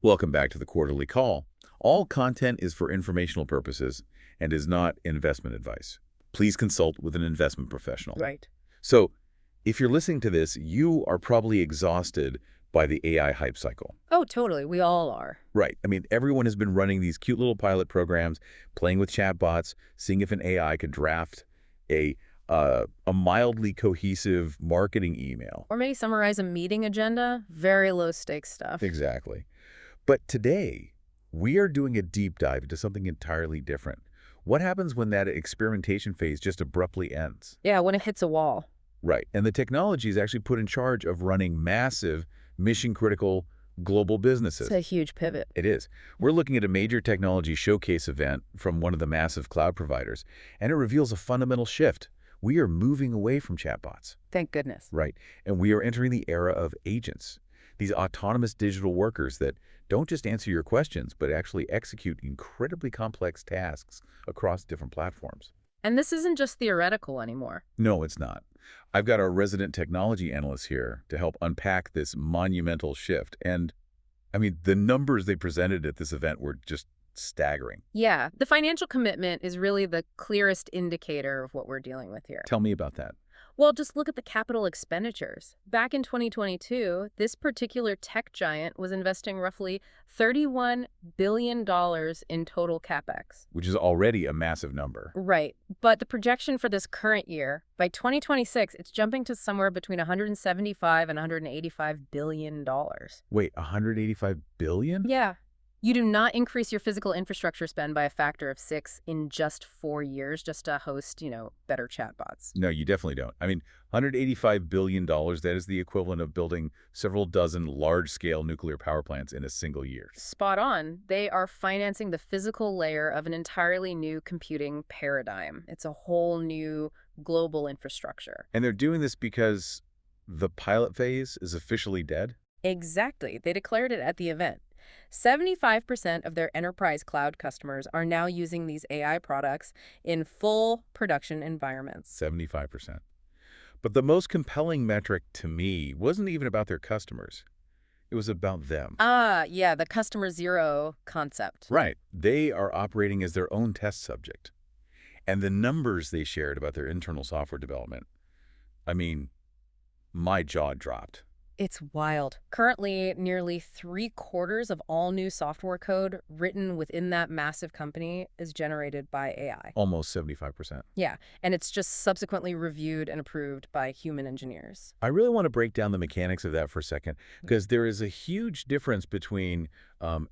Welcome back to the quarterly call. All content is for informational purposes and is not investment advice. Please consult with an investment professional. Right. So, if you're listening to this, you are probably exhausted by the AI hype cycle. Oh, totally. We all are. Right. I mean, everyone has been running these cute little pilot programs, playing with chatbots, seeing if an AI could draft a mildly cohesive marketing email. Or maybe summarize a meeting agenda. Very low stakes stuff. Exactly. But today, we are doing a deep dive into something entirely different. What happens when that experimentation phase just abruptly ends? Yeah, when it hits a wall. Right. And the technology is actually put in charge of running massive, mission-critical global businesses. It's a huge pivot. It is. We're looking at a major technology showcase event from one of the massive cloud providers, and it reveals a fundamental shift. We are moving away from chatbots. Thank goodness. Right. And we are entering the era of agents. These autonomous digital workers that don't just answer your questions, but actually execute incredibly complex tasks across different platforms. And this isn't just theoretical anymore. No, it's not. I've got our resident technology analyst here to help unpack this monumental shift. And, I mean, the numbers they presented at this event were just staggering. Yeah, the financial commitment is really the clearest indicator of what we're dealing with here. Tell me about that. Well, just look at the capital expenditures. Back in 2022, this particular tech giant was investing roughly $31 billion in total CapEx. Which is already a massive number. Right. But the projection for this current year, by 2026, it's jumping to somewhere between $175 and $185 billion. Wait, $185 billion? Yeah. You do not increase your physical infrastructure spend by a factor of 6 in just 4 years just to host, better chatbots. No, you definitely don't. I mean, $185 billion, that is the equivalent of building several dozen large-scale nuclear power plants in a single year. Spot on. They are financing the physical layer of an entirely new computing paradigm. It's a whole new global infrastructure. And they're doing this because the pilot phase is officially dead? Exactly. They declared it at the event. 75% of their enterprise cloud customers are now using these AI products in full production environments. 75%. But the most compelling metric to me wasn't even about their customers. It was about them. Yeah, the customer zero concept. Right. They are operating as their own test subject. And the numbers they shared about their internal software development, I mean, my jaw dropped. It's wild. Currently, nearly 3/4 of all new software code written within that massive company is generated by AI. Almost 75%. Yeah, and it's just subsequently reviewed and approved by human engineers. I really want to break down the mechanics of that for a second, because there is a huge difference between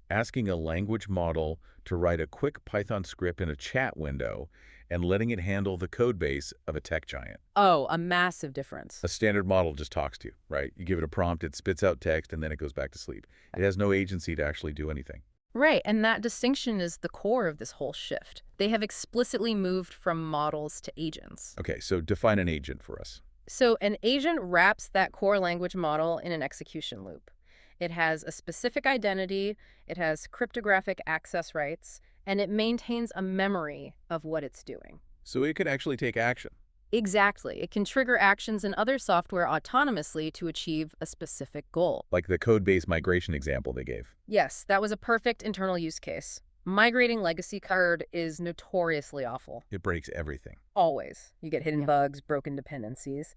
asking a language model to write a quick Python script in a chat window and letting it handle the code base of a tech giant. Oh, a massive difference. A standard model just talks to you, right? You give it a prompt, it spits out text, and then it goes back to sleep. It has no agency to actually do anything. Right, and that distinction is the core of this whole shift. They have explicitly moved from models to agents. Okay, so define an agent for us. So an agent wraps that core language model in an execution loop. It has a specific identity, it has cryptographic access rights, and it maintains a memory of what it's doing. So it could actually take action. Exactly. It can trigger actions in other software autonomously to achieve a specific goal. Like the code-based migration example they gave. Yes, that was a perfect internal use case. Migrating legacy code is notoriously awful. It breaks everything. Always. You get hidden bugs, broken dependencies.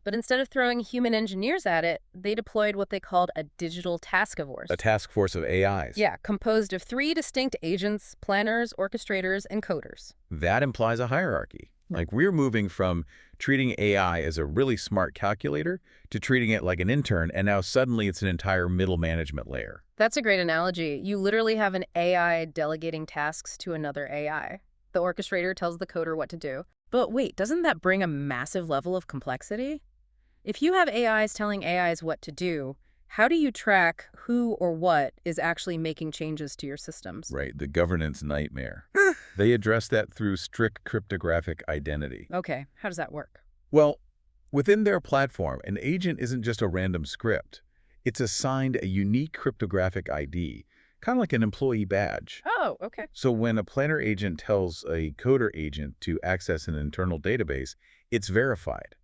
But instead of throwing human engineers at it, they deployed what they called a digital task force. A task force of AIs. Yeah, composed of 3 distinct agents, planners, orchestrators, and coders. That implies a hierarchy. Like, we're moving from treating AI as a really smart calculator to treating it like an intern, and now suddenly it's an entire middle management layer. That's a great analogy. You literally have an AI delegating tasks to another AI. The orchestrator tells the coder what to do. But wait, doesn't that bring a massive level of complexity? If you have AIs telling AIs what to do, how do you track who or what is actually making changes to your systems? Right, the governance nightmare. They address that through strict cryptographic identity. Okay, how does that work? Well, within their platform, an agent isn't just a random script. It's assigned a unique cryptographic ID, kind of like an employee badge. Oh, okay. So when a planner agent tells a coder agent to access an internal database, it's verified.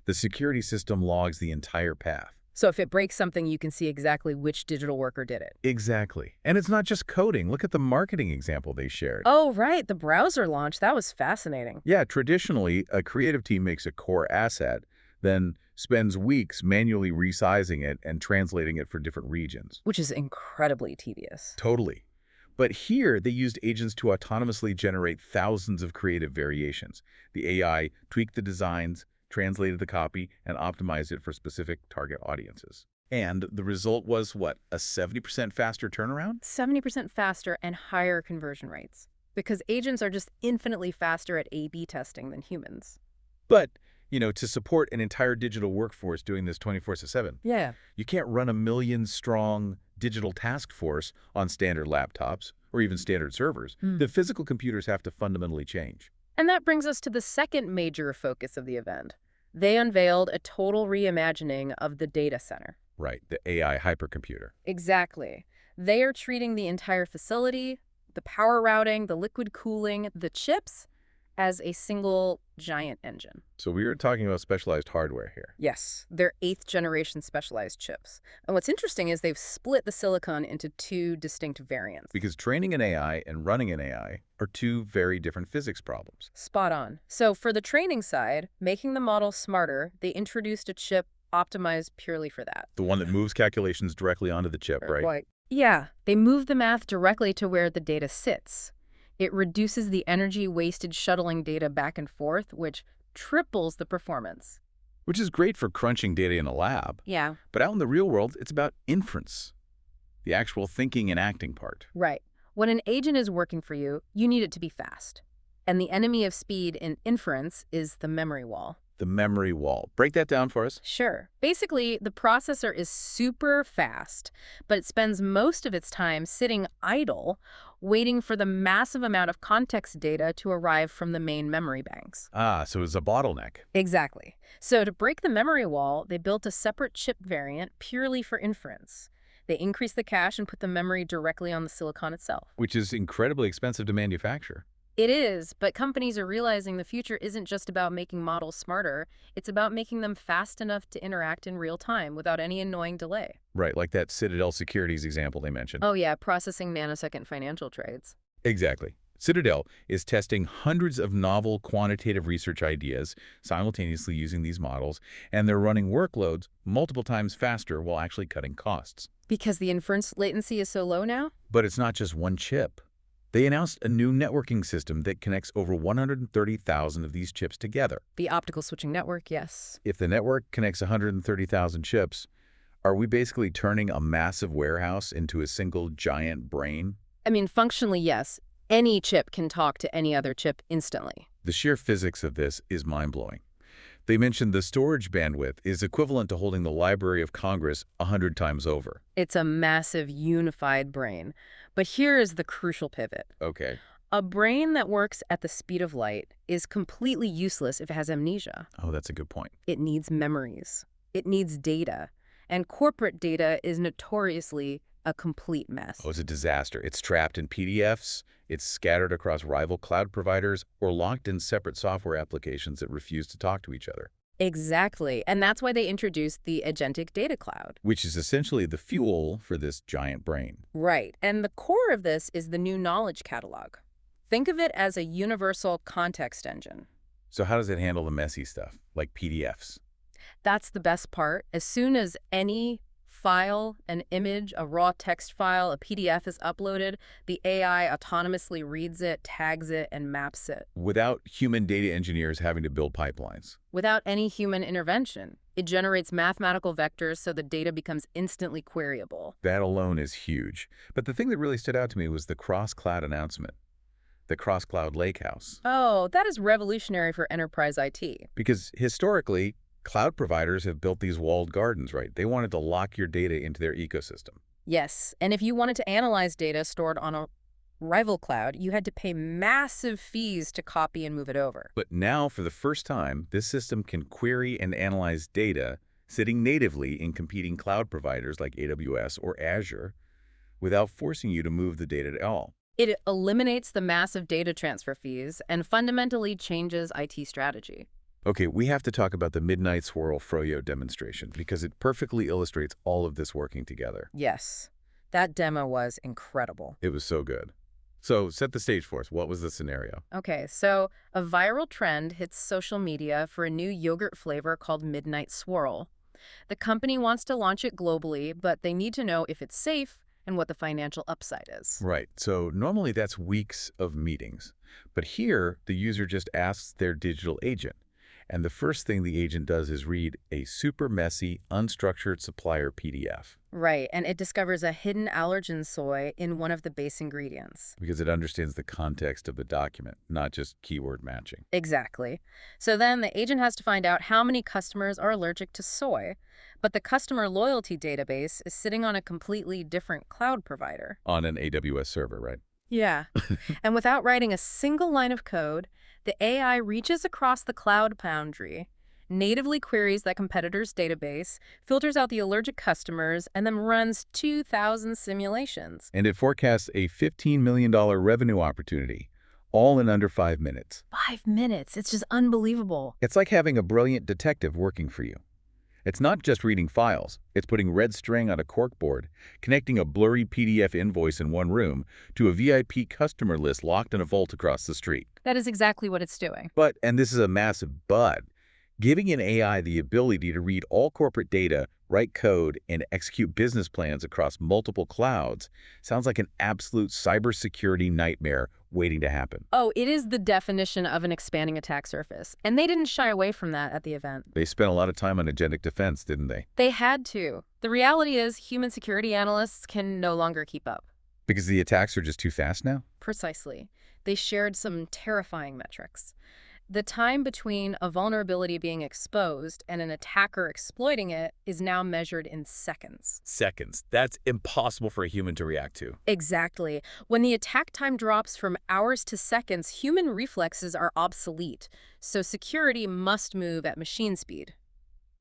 The security system logs the entire path. So if it breaks something, you can see exactly which digital worker did it. Exactly. And it's not just coding. Look at the marketing example they shared. Oh, right, the browser launch. That was fascinating. Yeah, traditionally, a creative team makes a core asset, then spends weeks manually resizing it and translating it for different regions. Which is incredibly tedious. Totally. But here, they used agents to autonomously generate thousands of creative variations. The AI tweaked the designs, translated the copy, and optimized it for specific target audiences. And the result was, what, a 70% faster turnaround? 70% faster and higher conversion rates. Because agents are just infinitely faster at A/B testing than humans. But, to support an entire digital workforce doing this 24/7, Yeah. you can't run a million-strong digital task force on standard laptops or even standard servers. The physical computers have to fundamentally change. And that brings us to the second major focus of the event. They unveiled a total reimagining of the data center. Right, the AI hypercomputer. Exactly. They are treating the entire facility, the power routing, the liquid cooling, the chips, as a single giant engine. So we are talking about specialized hardware here. Yes, they're 8th-generation specialized chips. And what's interesting is they've split the silicon into two distinct variants. Because training an AI and running an AI are two very different physics problems. Spot on. So for the training side, making the model smarter, they introduced a chip optimized purely for that. The one that moves calculations directly onto the chip, right? Yeah, they move the math directly to where the data sits. It reduces the energy wasted shuttling data back and forth, which triples the performance. Which is great for crunching data in a lab. Yeah. But out in the real world, it's about inference, the actual thinking and acting part. Right. When an agent is working for you, you need it to be fast. And the enemy of speed in inference is the memory wall. The memory wall. Break that down for us. Sure. Basically, the processor is super fast, but it spends most of its time sitting idle, waiting for the massive amount of context data to arrive from the main memory banks. Ah, so it's a bottleneck. Exactly. So to break the memory wall, they built a separate chip variant purely for inference. They increased the cache and put the memory directly on the silicon itself. Which is incredibly expensive to manufacture. It is, but companies are realizing the future isn't just about making models smarter, it's about making them fast enough to interact in real time without any annoying delay. Right, like that Citadel Securities example they mentioned. Oh yeah, processing nanosecond financial trades. Exactly. Citadel is testing hundreds of novel quantitative research ideas simultaneously using these models, and they're running workloads multiple times faster while actually cutting costs. Because the inference latency is so low now? But it's not just one chip. They announced a new networking system that connects over 130,000 of these chips together. The optical switching network, yes. If the network connects 130,000 chips, are we basically turning a massive warehouse into a single giant brain? I mean, functionally, yes. Any chip can talk to any other chip instantly. The sheer physics of this is mind-blowing. They mentioned the storage bandwidth is equivalent to holding the Library of Congress 100 times over. It's a massive unified brain. But here is the crucial pivot. Okay. A brain that works at the speed of light is completely useless if it has amnesia. Oh, that's a good point. It needs memories. It needs data. And corporate data is notoriously a complete mess. Oh, it's a disaster. It's trapped in PDFs, it's scattered across rival cloud providers, or locked in separate software applications that refuse to talk to each other. Exactly. And that's why they introduced the Agentic Data Cloud. Which is essentially the fuel for this giant brain. Right. And the core of this is the new knowledge catalog. Think of it as a universal context engine. So how does it handle the messy stuff, like PDFs? That's the best part. As soon as any file, an image, a raw text file, a PDF is uploaded, the AI autonomously reads it, tags it, and maps it. Without human data engineers having to build pipelines. Without any human intervention. It generates mathematical vectors so the data becomes instantly queryable. That alone is huge. But the thing that really stood out to me was the cross-cloud announcement. The cross-cloud lakehouse. Oh, that is revolutionary for enterprise IT. Because historically, cloud providers have built these walled gardens, right? They wanted to lock your data into their ecosystem. Yes, and if you wanted to analyze data stored on a rival cloud, you had to pay massive fees to copy and move it over. But now, for the first time, this system can query and analyze data sitting natively in competing cloud providers like AWS or Azure without forcing you to move the data at all. It eliminates the massive data transfer fees and fundamentally changes IT strategy. Okay, we have to talk about the Midnight Swirl Froyo demonstration because it perfectly illustrates all of this working together. Yes, that demo was incredible. It was so good. So, set the stage for us. What was the scenario? Okay, so a viral trend hits social media for a new yogurt flavor called Midnight Swirl. The company wants to launch it globally, but they need to know if it's safe and what the financial upside is. Right. So, normally that's weeks of meetings. But here, the user just asks their digital agent. And the first thing the agent does is read a super messy, unstructured supplier PDF Right, and it discovers a hidden allergen soy in one of the base ingredients. because it understands the context of the document, not just keyword matching. Exactly. So then the agent has to find out how many customers are allergic to soy, but the customer loyalty database is sitting on a completely different cloud provider. On an AWS server, right? Yeah. And without writing a single line of code, the AI reaches across the cloud boundary, natively queries that competitor's database, filters out the allergic customers, and then runs 2,000 simulations. And it forecasts a $15 million revenue opportunity, all in under 5 minutes. 5 minutes. It's just unbelievable. It's like having a brilliant detective working for you. It's not just reading files. It's putting red string on a corkboard, connecting a blurry PDF invoice in one room to a VIP customer list locked in a vault across the street. That is exactly what it's doing. But, and this is a massive but, giving an AI the ability to read all corporate data, write code, and execute business plans across multiple clouds sounds like an absolute cybersecurity nightmare waiting to happen. Oh, it is the definition of an expanding attack surface. And they didn't shy away from that at the event. They spent a lot of time on agentic defense, didn't they? They had to. The reality is human security analysts can no longer keep up. Because the attacks are just too fast now? Precisely. They shared some terrifying metrics. The time between a vulnerability being exposed and an attacker exploiting it is now measured in seconds. Seconds. That's impossible for a human to react to. Exactly. When the attack time drops from hours to seconds, human reflexes are obsolete. So security must move at machine speed.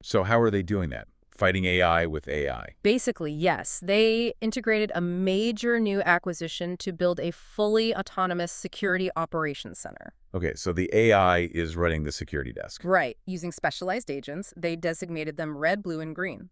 So how are they doing that? Fighting AI with AI? Basically, yes. They integrated a major new acquisition to build a fully autonomous security operations center. Okay, so the AI is running the security desk. Right. Using specialized agents, they designated them red, blue, and green.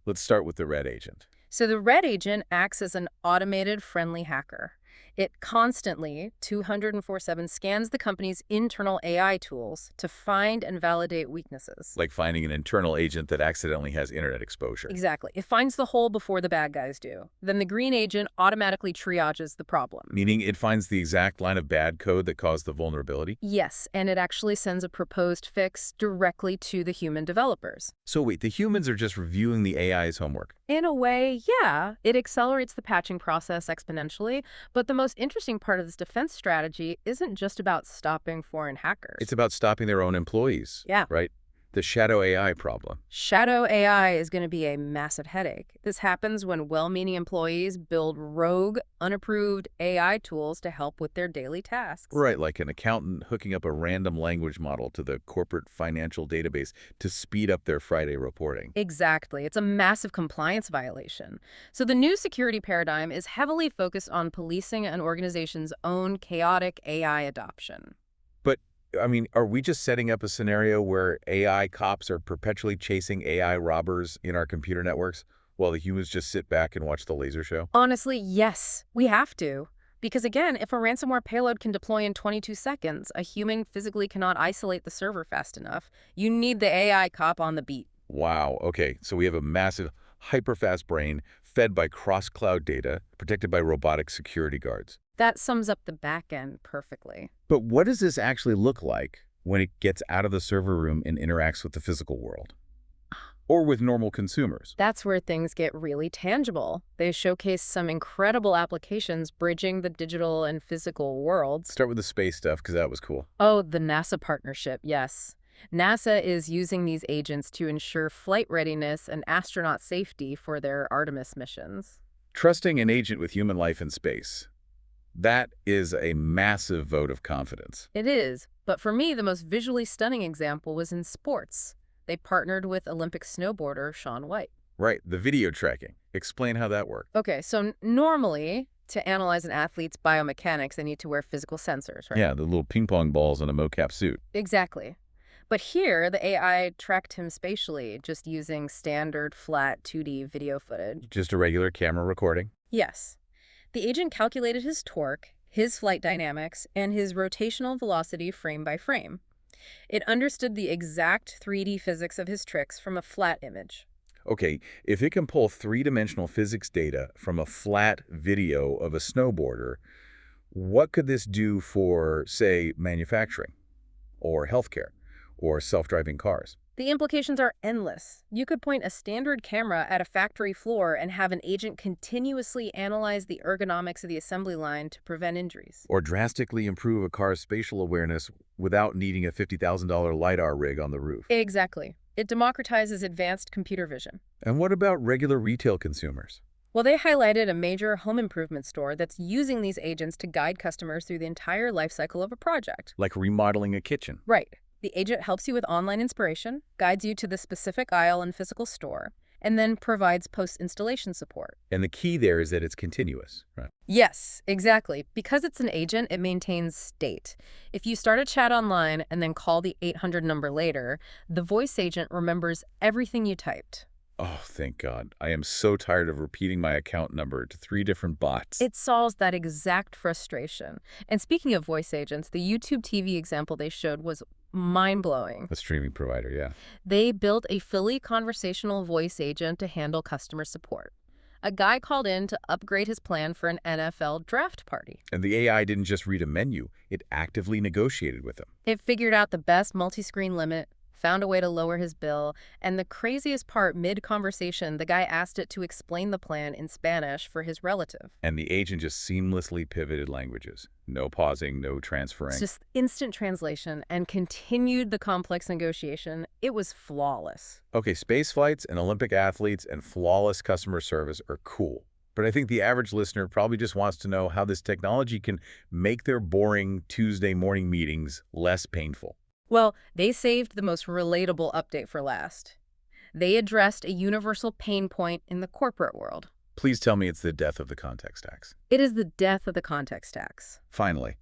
Let's start with the red agent. So the red agent acts as an automated friendly hacker. It constantly, 204/7, scans the company's internal AI tools to find and validate weaknesses. Like finding an internal agent that accidentally has internet exposure. Exactly. It finds the hole before the bad guys do. Then the green agent automatically triages the problem. Meaning it finds the exact line of bad code that caused the vulnerability? Yes, and it actually sends a proposed fix directly to the human developers. So wait, the humans are just reviewing the AI's homework. In a way, yeah, it accelerates the patching process exponentially, but the most interesting part of this defense strategy isn't just about stopping foreign hackers. It's about stopping their own employees. Yeah. Right? The shadow AI problem. Shadow AI is going to be a massive headache. This happens when well-meaning employees build rogue, unapproved AI tools to help with their daily tasks. Right, like an accountant hooking up a random language model to the corporate financial database to speed up their Friday reporting. Exactly. It's a massive compliance violation. So the new security paradigm is heavily focused on policing an organization's own chaotic AI adoption. But, I mean, are we just setting up a scenario where AI cops are perpetually chasing AI robbers in our computer networks while the humans just sit back and watch the laser show? Honestly, yes, we have to. Because again, if a ransomware payload can deploy in 22 seconds, a human physically cannot isolate the server fast enough. You need the AI cop on the beat. Wow, okay, so we have a massive, hyper-fast brain fed by cross-cloud data, protected by robotic security guards. That sums up the back end perfectly. But what does this actually look like when it gets out of the server room and interacts with the physical world? Or with normal consumers? That's where things get really tangible. They showcase some incredible applications bridging the digital and physical worlds. Start with the space stuff, because that was cool. Oh, the NASA partnership, yes. NASA is using these agents to ensure flight readiness and astronaut safety for their Artemis missions. Trusting an agent with human life in space. That is a massive vote of confidence. It is, but for me, the most visually stunning example was in sports. They partnered with Olympic snowboarder Shaun White. Right, the video tracking. Explain how that worked. Okay, so normally, to analyze an athlete's biomechanics, they need to wear physical sensors, right? Yeah, the little ping pong balls in a mocap suit. Exactly. But here, the AI tracked him spatially, just using standard flat 2D video footage. Just a regular camera recording? Yes. The agent calculated his torque, his flight dynamics, and his rotational velocity frame by frame. It understood the exact 3D physics of his tricks from a flat image. Okay, if it can pull three-dimensional physics data from a flat video of a snowboarder, what could this do for, say, manufacturing, or healthcare, or self-driving cars? The implications are endless. You could point a standard camera at a factory floor and have an agent continuously analyze the ergonomics of the assembly line to prevent injuries. Or drastically improve a car's spatial awareness without needing a $50,000 LiDAR rig on the roof? Exactly. It democratizes advanced computer vision. And what about regular retail consumers? Well, they highlighted a major home improvement store that's using these agents to guide customers through the entire life cycle of a project. Like remodeling a kitchen? Right. The agent helps you with online inspiration, guides you to the specific aisle in physical store, and then provides post-installation support. And the key there is that it's continuous, right? Yes, exactly. Because it's an agent, it maintains state. If you start a chat online and then call the 800 number later, the voice agent remembers everything you typed. Oh, thank God. I am so tired of repeating my account number to 3 different bots. It solves that exact frustration. And speaking of voice agents, the YouTube TV example they showed was mind-blowing. A streaming provider, yeah. They built a fully conversational voice agent to handle customer support. A guy called in to upgrade his plan for an NFL draft party. And the AI didn't just read a menu, it actively negotiated with him. It figured out the best multi-screen limit, found a way to lower his bill, and the craziest part, mid-conversation, the guy asked it to explain the plan in Spanish for his relative. And the agent just seamlessly pivoted languages. No pausing, no transferring. It's just instant translation and continued the complex negotiation. It was flawless. Okay, space flights and Olympic athletes and flawless customer service are cool. But I think the average listener probably just wants to know how this technology can make their boring Tuesday morning meetings less painful. Well, they saved the most relatable update for last. They addressed a universal pain point in the corporate world. Please tell me it's the death of the context tax. It is the death of the context tax. Finally,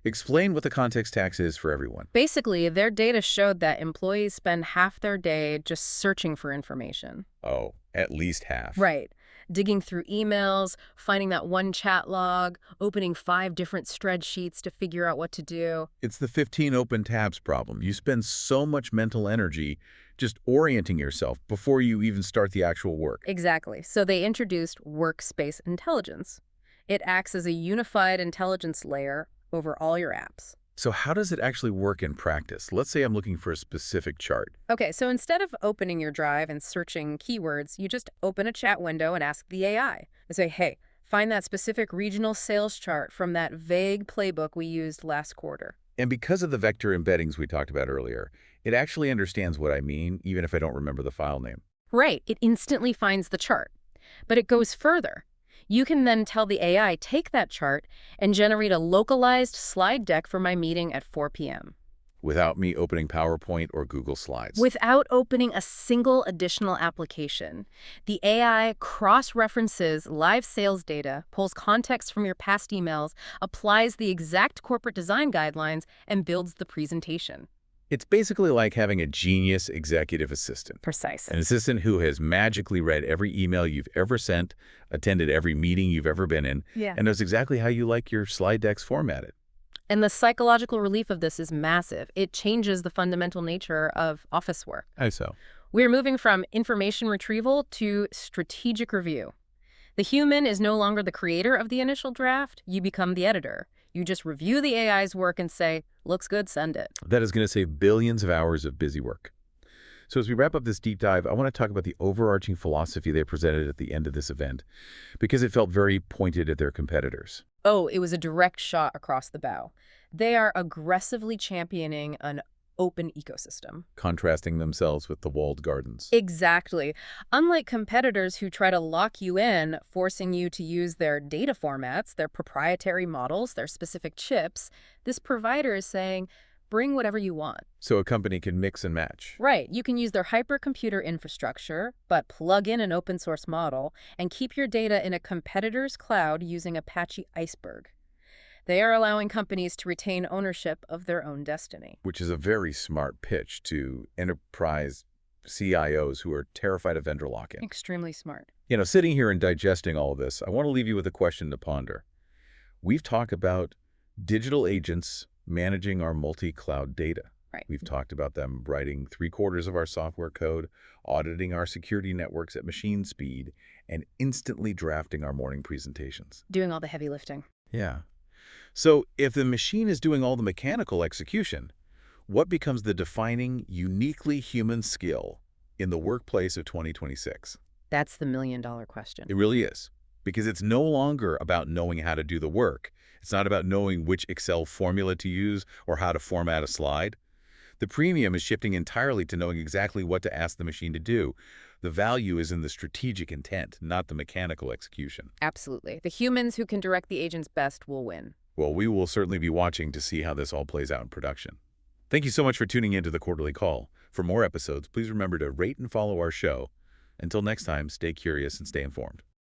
explain what the context tax is for everyone. Basically, their data showed that employees spend half their day just searching for information. Oh, at least half. Right. Digging through emails, finding that one chat log, opening 5 different spreadsheets to figure out what to do. It's the 15 open tabs problem. You spend so much mental energy just orienting yourself before you even start the actual work. Exactly. So they introduced workspace intelligence. It acts as a unified intelligence layer over all your apps. So how does it actually work in practice? Let's say I'm looking for a specific chart. Okay, so instead of opening your drive and searching keywords, you just open a chat window and ask the AI. And say, hey, find that specific regional sales chart from that vague playbook we used last quarter. And because of the vector embeddings we talked about earlier, it actually understands what I mean, even if I don't remember the file name. Right, it instantly finds the chart. But it goes further. You can then tell the AI, take that chart and generate a localized slide deck for my meeting at 4 p.m. Without me opening PowerPoint or Google Slides. Without opening a single additional application. The AI cross-references live sales data, pulls context from your past emails, applies the exact corporate design guidelines, and builds the presentation. It's basically like having a genius executive assistant. Precisely. An assistant who has magically read every email you've ever sent, attended every meeting you've ever been in, and knows exactly how you like your slide decks formatted. And the psychological relief of this is massive. It changes the fundamental nature of office work. How so? We're moving from information retrieval to strategic review. The human is no longer the creator of the initial draft. You become the editor. You just review the AI's work and say, looks good, send it. That is going to save billions of hours of busy work. So as we wrap up this deep dive, I want to talk about the overarching philosophy they presented at the end of this event, because it felt very pointed at their competitors. Oh, it was a direct shot across the bow. They are aggressively championing an open ecosystem. Contrasting themselves with the walled gardens. Exactly. Unlike competitors who try to lock you in, forcing you to use their data formats, their proprietary models, their specific chips, this provider is saying, bring whatever you want. So a company can mix and match. Right. You can use their hypercomputer infrastructure, but plug in an open source model and keep your data in a competitor's cloud using Apache Iceberg. They are allowing companies to retain ownership of their own destiny. Which is a very smart pitch to enterprise CIOs who are terrified of vendor lock-in. Extremely smart. Sitting here and digesting all of this, I want to leave you with a question to ponder. We've talked about digital agents managing our multi-cloud data. Right. We've talked about them writing 3/4 of our software code, auditing our security networks at machine speed, and instantly drafting our morning presentations. Doing all the heavy lifting. Yeah. So if the machine is doing all the mechanical execution, what becomes the defining, uniquely human skill in the workplace of 2026? That's the million-dollar question. It really is. Because it's no longer about knowing how to do the work. It's not about knowing which Excel formula to use or how to format a slide. The premium is shifting entirely to knowing exactly what to ask the machine to do. The value is in the strategic intent, not the mechanical execution. Absolutely. The humans who can direct the agents best will win. Well, we will certainly be watching to see how this all plays out in production. Thank you so much for tuning in to the Quarterly Call. For more episodes, please remember to rate and follow our show. Until next time, stay curious and stay informed.